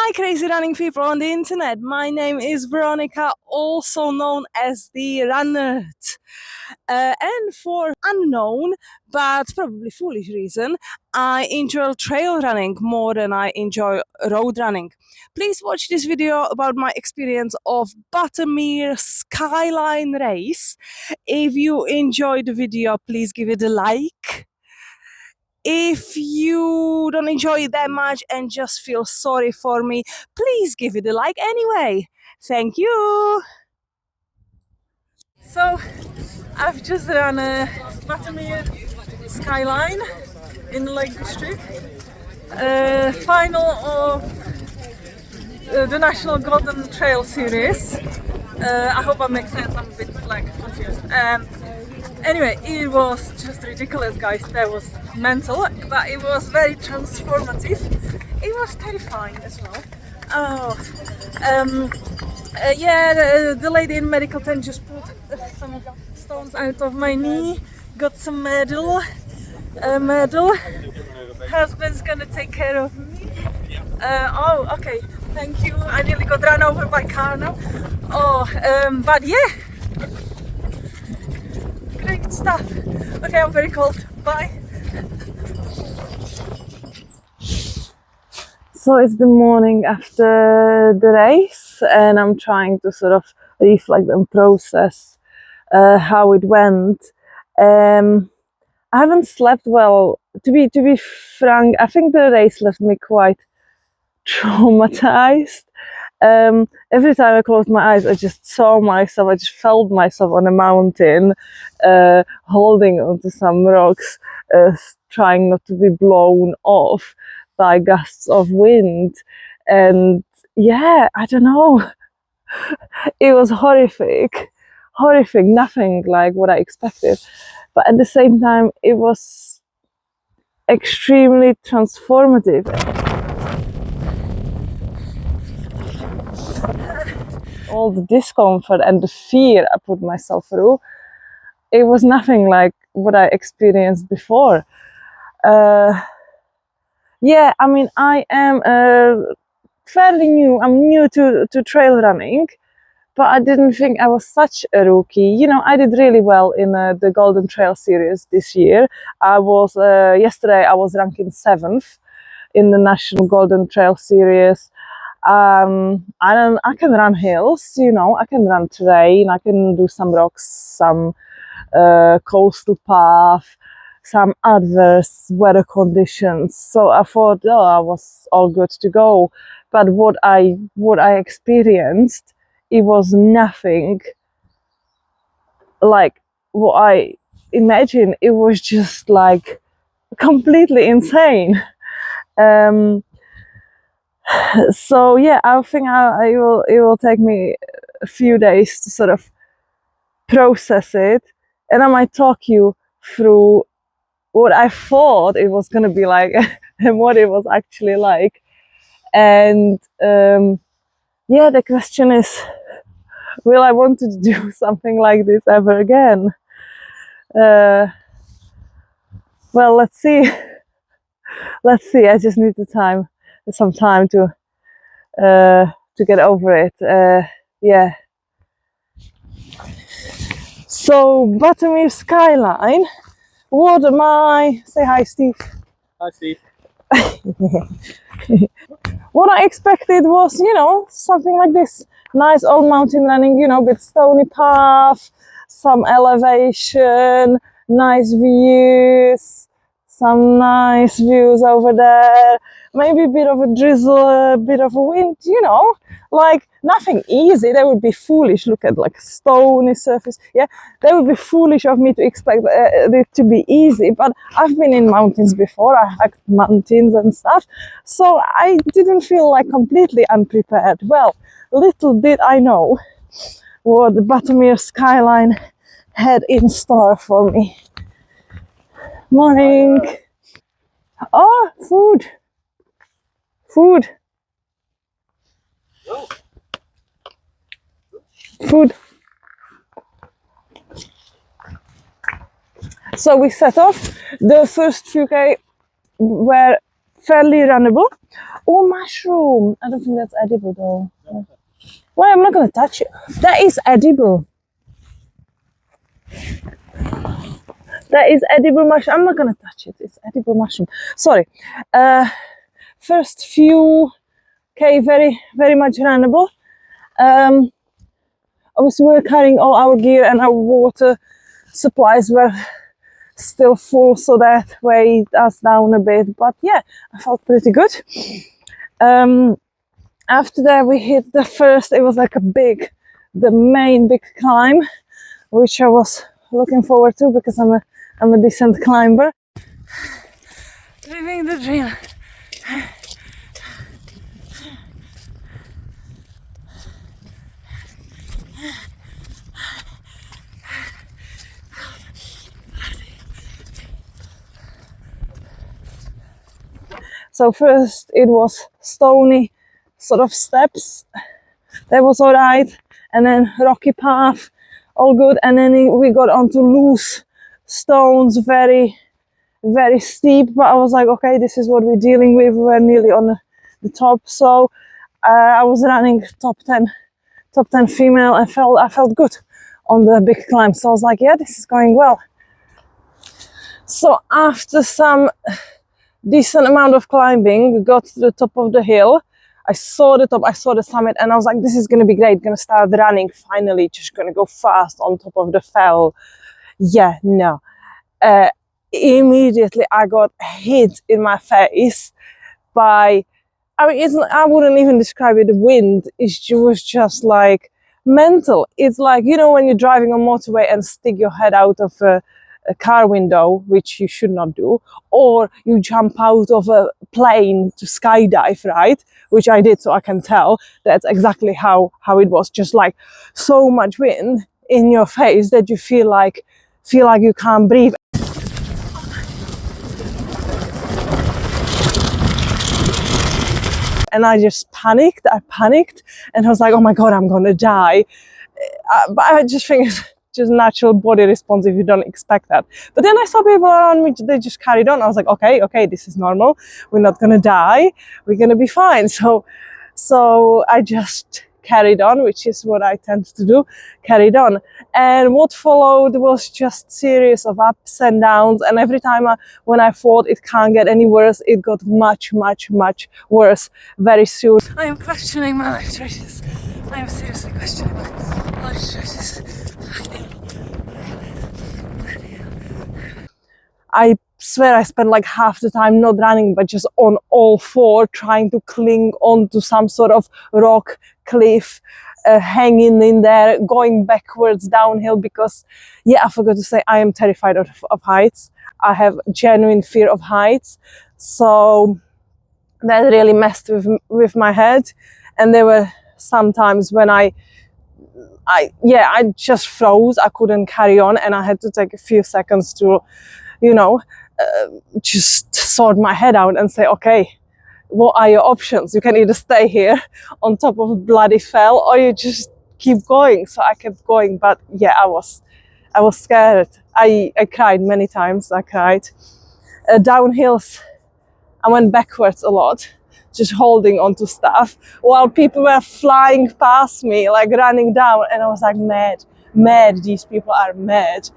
Hi crazy running people on the internet, my name is Veronica, also known as the Runner. And for unknown but probably foolish reason, I enjoy trail running more than I enjoy road running. Please watch this video about my experience of Buttermere Skyline race. If you enjoyed the video, please give it a like. If you don't enjoy it that much and just feel sorry for me, please give it a like anyway. Thank you. So I've just run a Buttermere Skyline in the Lake District. Final of the National Golden Trail Series. I hope that makes sense. I'm a bit confused. Anyway, it was just ridiculous, guys. That was mental, but it was very transformative. It was terrifying as well. Yeah, the lady in medical tent just pulled some stones out of my knee. Got some medal. Husband's gonna take care of me. Oh, okay. Thank you. I nearly got run over by car now. But yeah. Great stuff. Okay, I'm very cold. Bye. So it's the morning after the race, and I'm trying to sort of reflect and process how it went. I haven't slept well. To be frank, I think the race left me quite traumatized. Every time I closed my eyes, I just saw myself, I just felt myself on a mountain, holding onto some rocks, trying not to be blown off by gusts of wind. And yeah, I don't know, it was horrific, nothing like what I expected. But at the same time, it was extremely transformative. All the discomfort and the fear I put myself through, it was nothing like what I experienced before. Yeah, I mean, I am fairly new. I'm new to trail running, but I didn't think I was such a rookie. You know, I did really well in the Golden Trail Series this year. I was yesterday I was ranking 7th in the National Golden Trail Series. I can run hills, you know, I can run terrain, I can do some rocks, some coastal path, some adverse weather conditions. So I thought, oh, I was all good to go. But what I experienced, it was nothing like what I imagined. It was just like completely insane. So yeah, I think it will take me a few days to sort of process it, and I might talk you through what I thought it was going to be like and what it was actually like. And yeah, the question is, will I want to do something like this ever again? Well, let's see. Let's see. I just need some time to get over it. Yeah. So Buttermere Skyline. What am I? Say hi, Steve. Hi, Steve. What I expected was, you know, something like this. Nice old mountain running, you know, with stony path, some elevation, nice views, some nice views over there. Maybe a bit of a drizzle, a bit of a wind, you know, like nothing easy. That would be foolish. Look at like stony surface. Yeah, that would be foolish of me to expect it to be easy. But I've been in mountains before. I hiked mountains and stuff. So I didn't feel like completely unprepared. Well, little did I know what the Buttermere Skyline had in store for me. Morning. Oh, food. Food. Food. So we set off. The first few K were fairly runnable. Oh, mushroom. I don't think that's edible though. Well, I'm not going to touch it. That is edible. That is edible mushroom. I'm not going to touch it. It's edible mushroom. Sorry. First few, okay, very, very much runnable. Obviously, we're carrying all our gear and our water supplies were still full, so that weighed us down a bit. But yeah, I felt pretty good. After that, we hit the first, it was like the main big climb, which I was looking forward to because I'm a decent climber. Living the dream. So first it was stony sort of steps, that was all right, and then rocky path, all good, and then we got onto loose stones, very, very steep, but I was like, okay, this is what we're dealing with. We were nearly on the top, so I was running top 10 female, and I felt good on the big climb, so I was like, yeah, this is going well. So after some decent amount of climbing, we got to the top of the hill. I saw the top, I saw the summit, and I was like, this is going to be great, going to start running finally, just going to go fast on top of the fell. Yeah, no. Immediately I got hit in my face by, I mean, I wouldn't even describe it wind, it was just like mental. It's like, you know, when you're driving on motorway and stick your head out of a car window, which you should not do, or you jump out of a plane to skydive, right? Which I did, so I can tell that's exactly how it was. Just like so much wind in your face that you feel like you can't breathe. And I just panicked. I panicked, and I was like, "Oh my god, I'm gonna die!" But I just think it's just natural body response if you don't expect that. But then I saw people around me, they just carried on. I was like, okay, this is normal. We're not gonna die. We're gonna be fine. So I just carried on, which is what I tend to do, carried on. And what followed was just series of ups and downs. And every time when I thought it can't get any worse, it got much, much, much worse very soon. I am questioning my life choices. I am seriously questioning my life choices. I swear I spent like half the time not running, but just on all four, trying to cling onto some sort of rock cliff, hanging in there, going backwards downhill, because, yeah, I forgot to say, I am terrified of heights. I have genuine fear of heights. So that really messed with my head. And there were some times when I just froze. I couldn't carry on, and I had to take a few seconds to, you know, just sort my head out and say, okay, what are your options? You can either stay here on top of a bloody fell, or you just keep going. So I kept going, but yeah, I was scared. I cried many times. I cried. Downhills, I went backwards a lot, just holding onto stuff, while people were flying past me, like running down, and I was like, mad, these people are mad.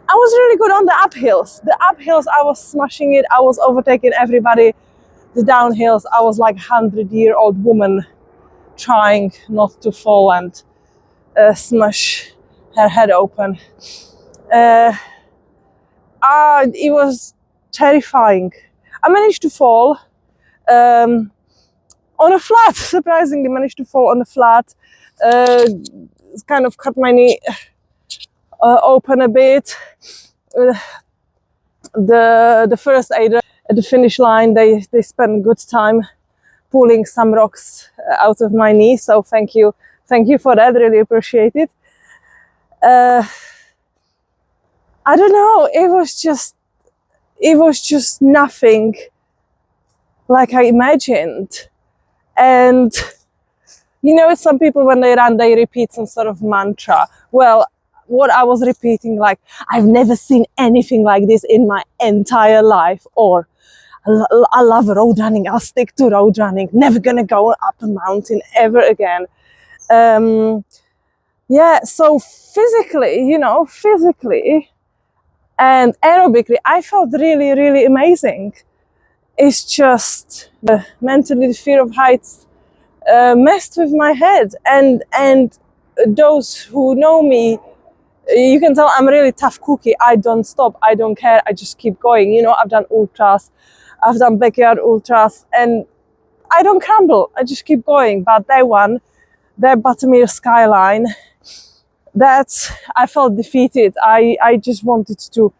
I was really good on the uphills. The uphills, I was smashing it, I was overtaking everybody. The downhills, I was like 100-year-old woman trying not to fall and smash her head open. It was terrifying. I managed to fall on a flat, surprisingly managed to fall on a flat. Kind of cut my knee open a bit. The first aider at the finish line, they spent good time pulling some rocks out of my knee, so thank you for that, really appreciate it. I don't know, it was just nothing like I imagined. And you know, some people when they run, they repeat some sort of mantra. Well, what I was repeating, like, I've never seen anything like this in my entire life, or I love road running. I'll stick to road running. Never gonna go up a mountain ever again. Yeah, so physically, physically and aerobically, I felt really, really amazing. It's just mentally the fear of heights messed with my head, and those who know me, you can tell I'm a really tough cookie. I don't stop. I don't care. I just keep going. I've done ultras, I've done backyard ultras, and I don't crumble. I just keep going. But that Buttermere Skyline, I felt defeated. I just wanted to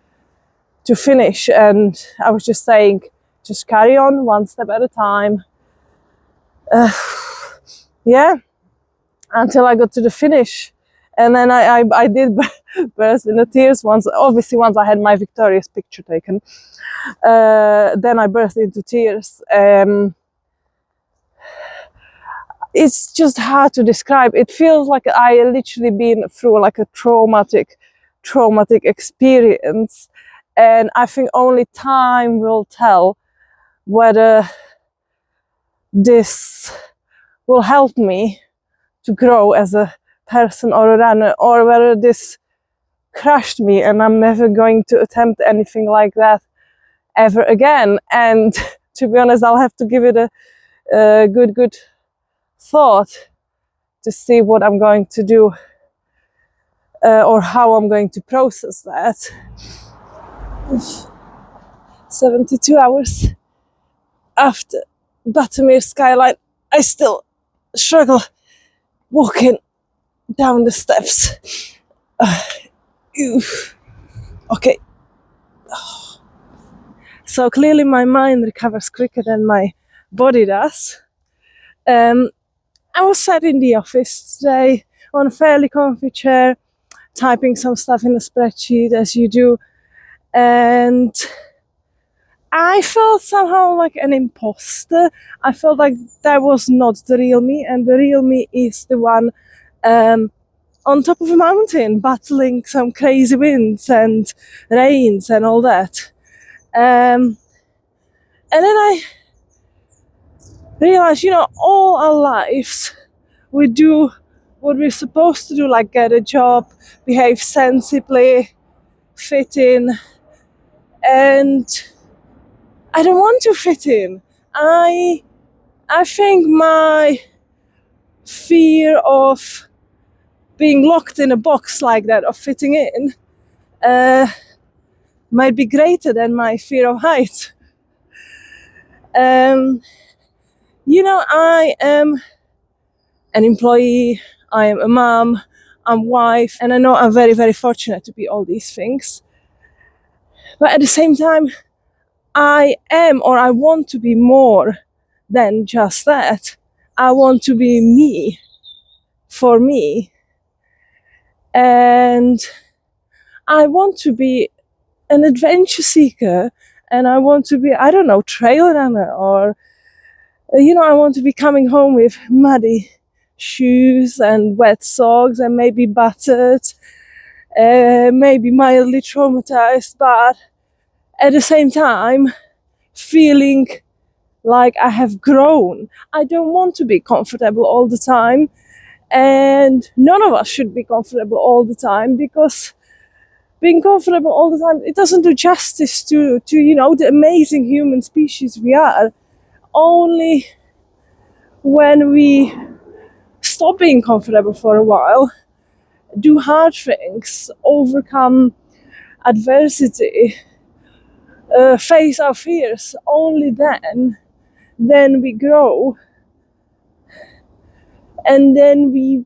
finish, and I was just saying, just carry on one step at a time. Yeah, until I got to the finish. And then I did burst into tears once. Obviously, once I had my victorious picture taken, then I burst into tears. It's just hard to describe. It feels like I literally been through like a traumatic experience, and I think only time will tell whether this will help me to grow as a person or a runner, or whether this crushed me and I'm never going to attempt anything like that ever again. And to be honest, I'll have to give it a good thought to see what I'm going to do or how I'm going to process that. 72 hours after Buttermere Skyline, I still struggle walking down the steps. Okay. So clearly my mind recovers quicker than my body does. I was sat in the office today on a fairly comfy chair, typing some stuff in a spreadsheet as you do, and I felt somehow like an imposter. I felt like that was not the real me, and the real me is the one on top of a mountain, battling some crazy winds and rains and all that. And then I realized, all our lives we do what we're supposed to do, like get a job, behave sensibly, fit in, and I don't want to fit in. I think my fear of being locked in a box like that, of fitting in, might be greater than my fear of heights. I am an employee, I am a mom, I'm a wife, and I know I'm very, very fortunate to be all these things. But at the same time, I am, or I want to be more than just that. I want to be me, for me. And I want to be an adventure seeker, and I want to be, trail runner, or, I want to be coming home with muddy shoes and wet socks and maybe battered, maybe mildly traumatized, but at the same time, feeling like I have grown. I don't want to be comfortable all the time, and none of us should be comfortable all the time, because being comfortable all the time, it doesn't do justice to the amazing human species we are. Only when we stop being comfortable for a while, do hard things, overcome adversity, face our fears, only then we grow, and then we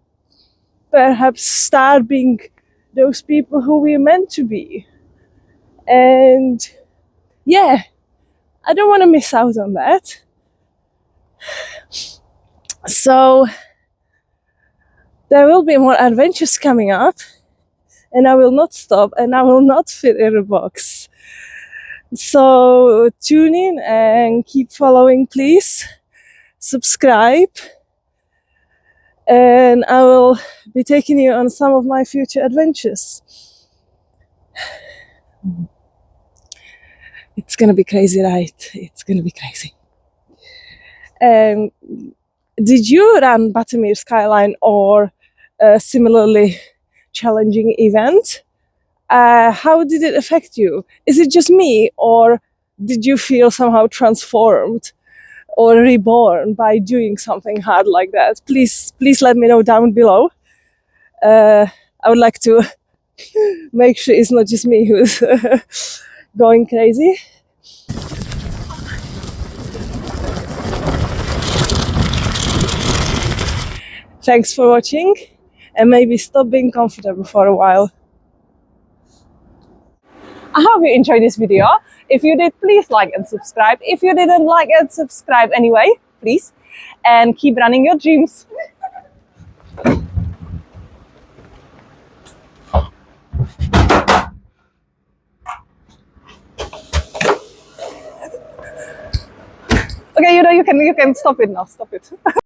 perhaps start being those people who we're meant to be. And yeah, I don't want to miss out on that. So there will be more adventures coming up, and I will not stop, and I will not fit in a box. So tune in and keep following, please. Subscribe, and I will be taking you on some of my future adventures. It's gonna be crazy, right? It's gonna be crazy. Um, did you run Buttermere Skyline or a similarly challenging event? How did it affect you? Is it just me, or did you feel somehow transformed or reborn by doing something hard like that? Please let me know down below. I would like to make sure it's not just me who's going crazy. Thanks for watching, and maybe stop being comfortable for a while. I hope you enjoyed this video. If you did, please like and subscribe. If you didn't, like and subscribe anyway, please. And keep running your dreams. Okay, you can stop it now. Stop it.